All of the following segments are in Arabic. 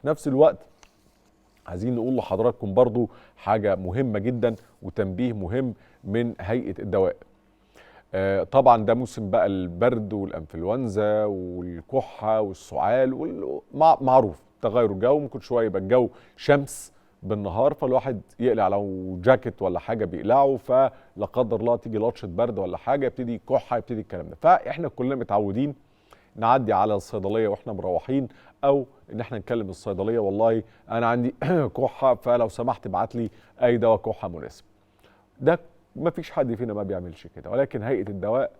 في نفس الوقت عايزين نقول لحضراتكم برضو حاجة مهمة جدا وتنبيه مهم من هيئة الدواء. طبعا ده موسم بقى البرد والانفلونزا والكحة والسعال معروف تغير الجو. ممكن شوية يبقى الجو شمس بالنهار فالواحد يقلع لو جاكيت ولا حاجة بيقلعه، فلا قدر الله تيجي لطشة برد ولا حاجة يبتدي كحة يبتدي الكلام ده. فاحنا كلنا متعودين نعدي على الصيدليه واحنا مروحين، او ان احنا نكلم الصيدليه والله انا عندي كحه فلو سمحت ابعت لي اي دواء كحه مناسب. ده ما فيش حد فينا ما بيعملش كده، ولكن هيئه الدواء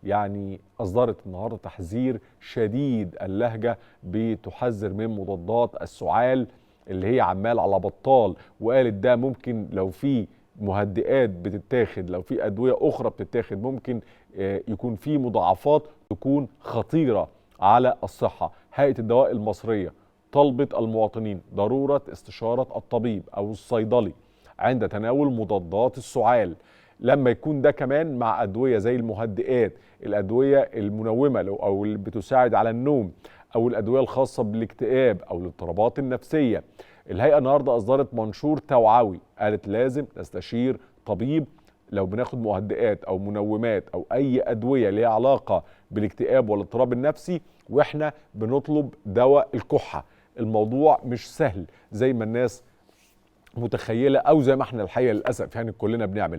يعني اصدرت النهارده تحذير شديد اللهجه، بتحذر من مضادات السعال اللي هي عمال على بطال، وقالت ده ممكن لو في مهدئات بتتاخد، لو في ادويه اخرى بتتاخد ممكن يكون في مضاعفات تكون خطيره على الصحه. هيئه الدواء المصريه طلبت المواطنين ضروره استشاره الطبيب او الصيدلي عند تناول مضادات السعال، لما يكون ده كمان مع ادويه زي المهدئات، الادويه المنومه او اللي بتساعد على النوم، او الادويه الخاصه بالاكتئاب او الاضطرابات النفسيه. الهيئه النهارده اصدرت منشور توعوي، قالت لازم نستشير طبيب لو بناخد مهدئات او منومات او اي ادويه ليها علاقه بالاكتئاب والاضطراب النفسي واحنا بنطلب دواء الكحه. الموضوع مش سهل زي ما الناس متخيله او زي ما احنا الحقيقه للاسف يعني كلنا بنعمل.